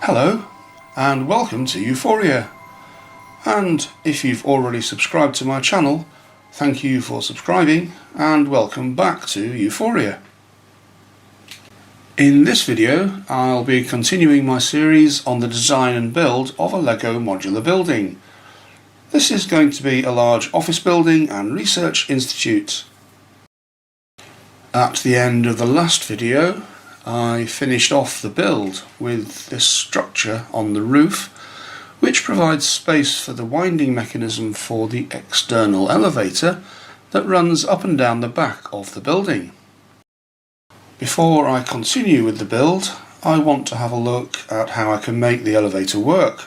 Hello and welcome to Euphoria, and if you've already subscribed to my channel, thank you for subscribing and welcome back to Euphoria. In this video I'll be continuing my series on the design and build of a LEGO modular building. This is going to be a large office building and research institute. At the end of the last video I finished off the build with this structure on the roof, which provides space for the winding mechanism for the external elevator that runs up and down the back of the building. Before I continue with the build, I want to have a look at how I can make the elevator work.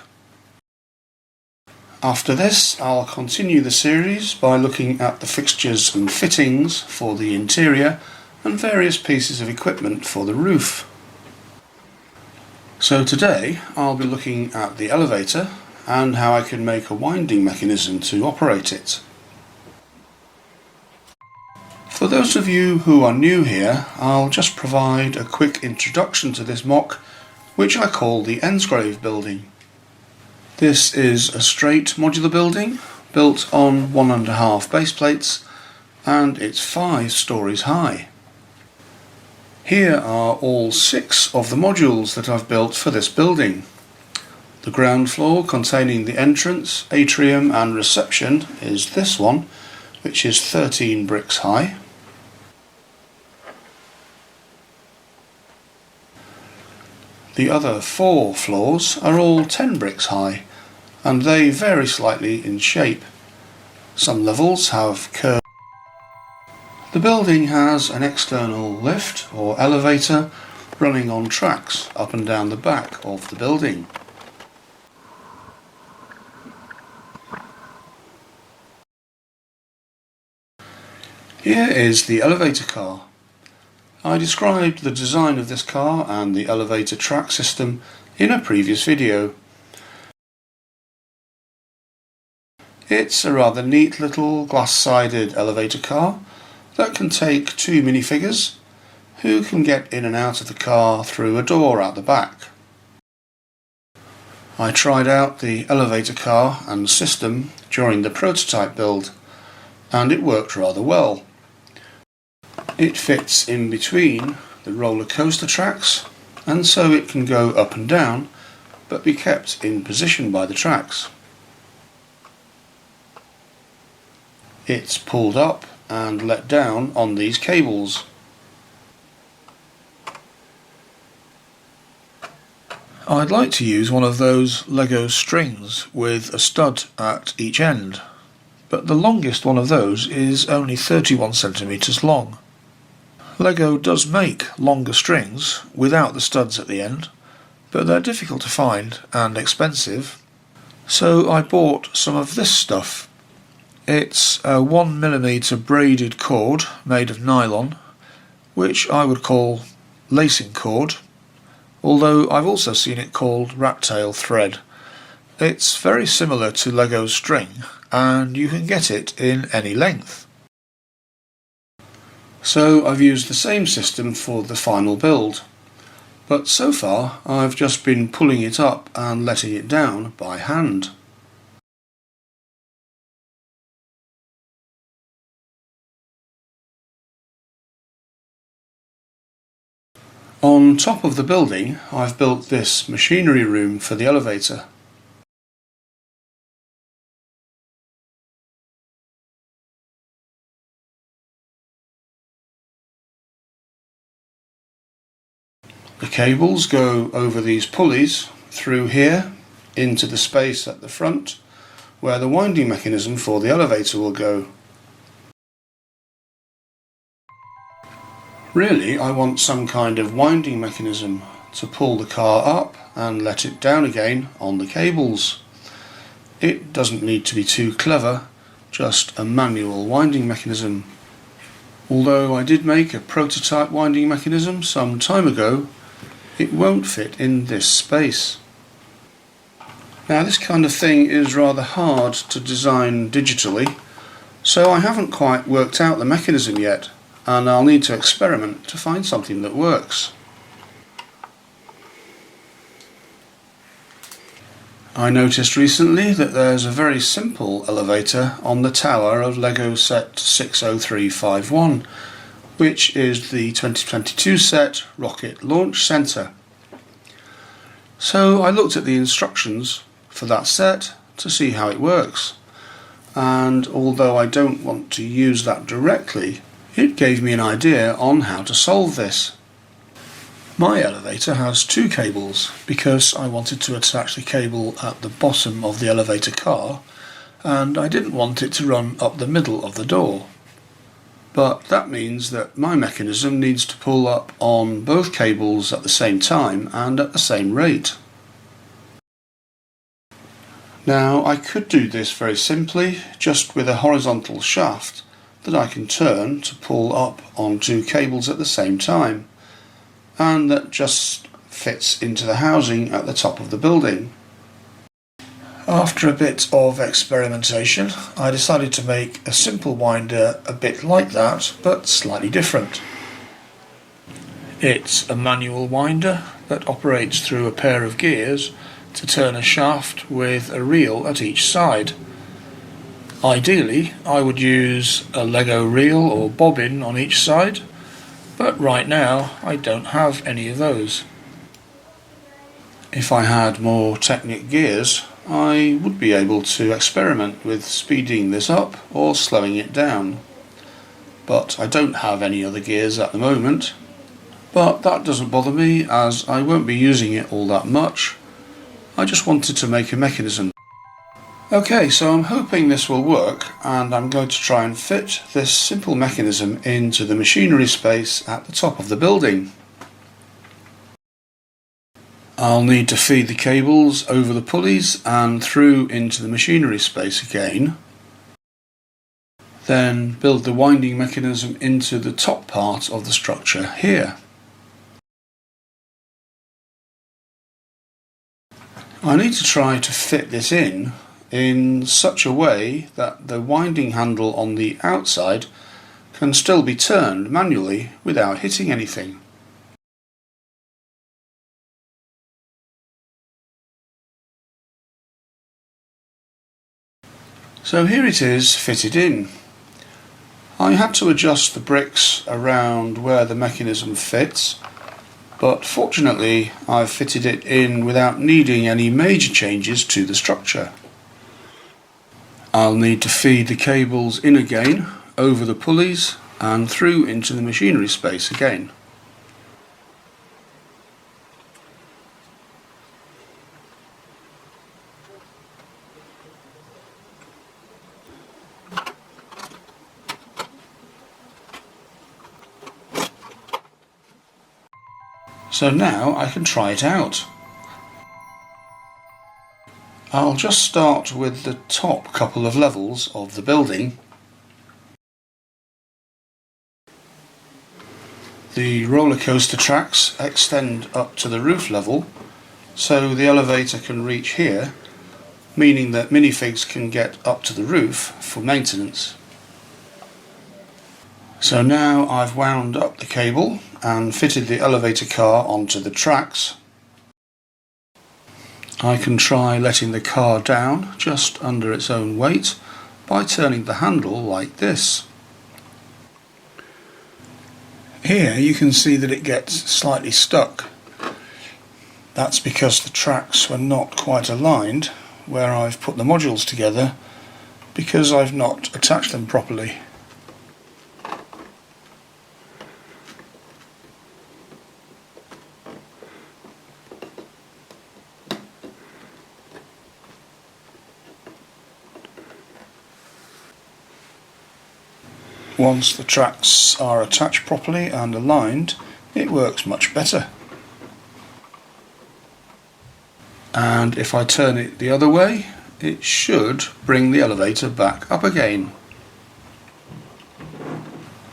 After this, I'll continue the series by looking at the fixtures and fittings for the interior and various pieces of equipment for the roof. So today I'll be looking at the elevator and how I can make a winding mechanism to operate it. For those of you who are new here, I'll just provide a quick introduction to this MOC, which I call the Ensgrave Building. This is a straight modular building built on 1.5 base plates, and it's 5 stories high. Here are all 6 of the modules that I've built for this building. The ground floor, containing the entrance, atrium and reception, is this one, which is 13 bricks high. The other 4 floors are all 10 bricks high, and they vary slightly in shape. Some levels have curved. The building has an external lift or elevator running on tracks up and down the back of the building. Here is the elevator car. I described the design of this car and the elevator track system in a previous video. It's a rather neat little glass-sided elevator car that can take 2 minifigures who can get in and out of the car through a door at the back. I tried out the elevator car and system during the prototype build, and it worked rather well. It fits in between the roller coaster tracks, and so it can go up and down but be kept in position by the tracks. It's pulled up and let down on these cables. I'd like to use one of those LEGO strings with a stud at each end, but the longest one of those is only 31 centimeters long. LEGO does make longer strings without the studs at the end, but they're difficult to find and expensive, so I bought some of this stuff. It's a 1mm braided cord made of nylon, which I would call lacing cord, although I've also seen it called rat tail thread. It's very similar to LEGO's string, and you can get it in any length. So I've used the same system for the final build, but so far I've just been pulling it up and letting it down by hand. On top of the building I've built this machinery room for the elevator. The cables go over these pulleys through here into the space at the front where the winding mechanism for the elevator will go. Really, I want some kind of winding mechanism to pull the car up and let it down again on the cables. It doesn't need to be too clever, just a manual winding mechanism. Although I did make a prototype winding mechanism some time ago, it won't fit in this space. Now this kind of thing is rather hard to design digitally, so I haven't quite worked out the mechanism yet, and I'll need to experiment to find something that works. I noticed recently that there's a very simple elevator on the tower of LEGO set 60351, which is the 2022 set Rocket Launch Center. So I looked at the instructions for that set to see how it works, and although I don't want to use that directly, it gave me an idea on how to solve this. My elevator has two cables because I wanted to attach the cable at the bottom of the elevator car, and I didn't want it to run up the middle of the door. But that means that my mechanism needs to pull up on both cables at the same time and at the same rate. Now I could do this very simply just with a horizontal shaft that I can turn to pull up on two cables at the same time, and that just fits into the housing at the top of the building. After a bit of experimentation, I decided to make a simple winder a bit like that, but slightly different. It's a manual winder that operates through a pair of gears to turn a shaft with a reel at each side. Ideally, I would use a LEGO reel or bobbin on each side, but right now I don't have any of those. If I had more Technic gears, I would be able to experiment with speeding this up or slowing it down. But I don't have any other gears at the moment. But that doesn't bother me, as I won't be using it all that much. I just wanted to make a mechanism. Okay, so I'm hoping this will work, and I'm going to try and fit this simple mechanism into the machinery space at the top of the building. I'll need to feed the cables over the pulleys and through into the machinery space again. Then build the winding mechanism into the top part of the structure here. I need to try to fit this in such a way that the winding handle on the outside can still be turned manually without hitting anything. So here it is fitted in. I had to adjust the bricks around where the mechanism fits, but fortunately I've fitted it in without needing any major changes to the structure. I'll need to feed the cables in again, over the pulleys and through into the machinery space again. So now I can try it out. I'll just start with the top couple of levels of the building. The roller coaster tracks extend up to the roof level, so the elevator can reach here, meaning that minifigs can get up to the roof for maintenance. So now I've wound up the cable and fitted the elevator car onto the tracks. I can try letting the car down just under its own weight by turning the handle like this. Here you can see that it gets slightly stuck. That's because the tracks were not quite aligned where I've put the modules together, because I've not attached them properly. Once the tracks are attached properly and aligned, it works much better. And if I turn it the other way, it should bring the elevator back up again.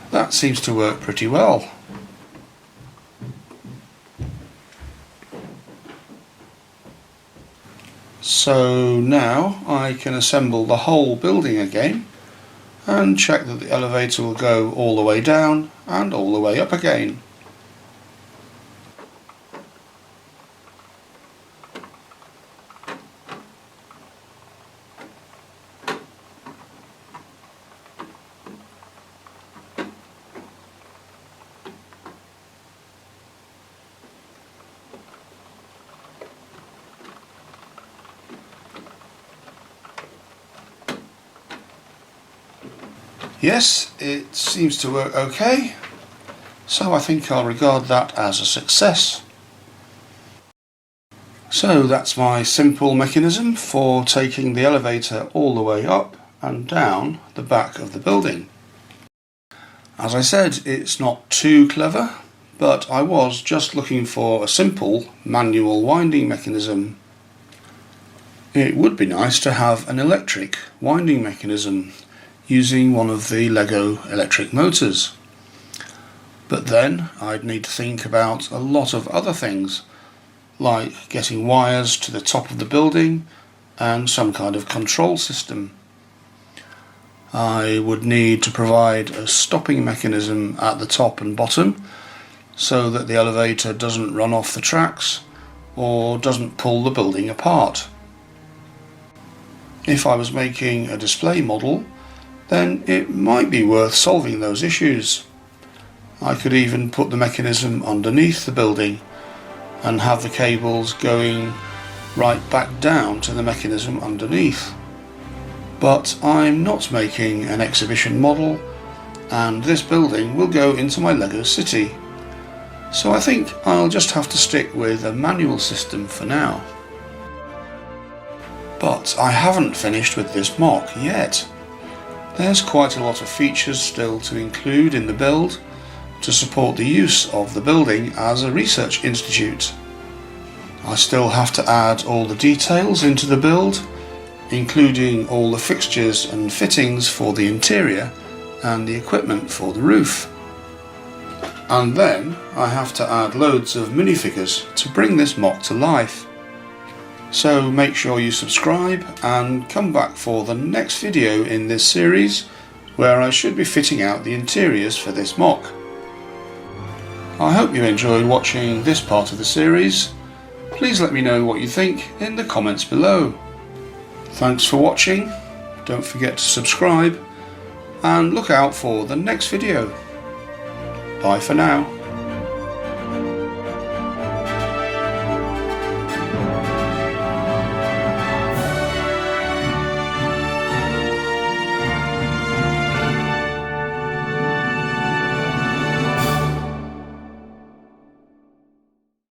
That seems to work pretty well. So now I can assemble the whole building again and check that the elevator will go all the way down and all the way up again. Yes, it seems to work okay, so I think I'll regard that as a success. So that's my simple mechanism for taking the elevator all the way up and down the back of the building. As I said, it's not too clever, but I was just looking for a simple manual winding mechanism. It would be nice to have an electric winding mechanism using one of the LEGO electric motors. But then I'd need to think about a lot of other things, like getting wires to the top of the building and some kind of control system. I would need to provide a stopping mechanism at the top and bottom so that the elevator doesn't run off the tracks or doesn't pull the building apart. If I was making a display model, then it might be worth solving those issues. I could even put the mechanism underneath the building and have the cables going right back down to the mechanism underneath. But I'm not making an exhibition model, and this building will go into my LEGO city. So I think I'll just have to stick with a manual system for now. But I haven't finished with this MOC yet. There's quite a lot of features still to include in the build to support the use of the building as a research institute. I still have to add all the details into the build, including all the fixtures and fittings for the interior and the equipment for the roof. And then I have to add loads of minifigures to bring this MOC to life. So make sure you subscribe and come back for the next video in this series, where I should be fitting out the interiors for this MOC. I hope you enjoyed watching this part of the series. Please let me know what you think in the comments below. Thanks for watching, don't forget to subscribe, and look out for the next video. Bye for now.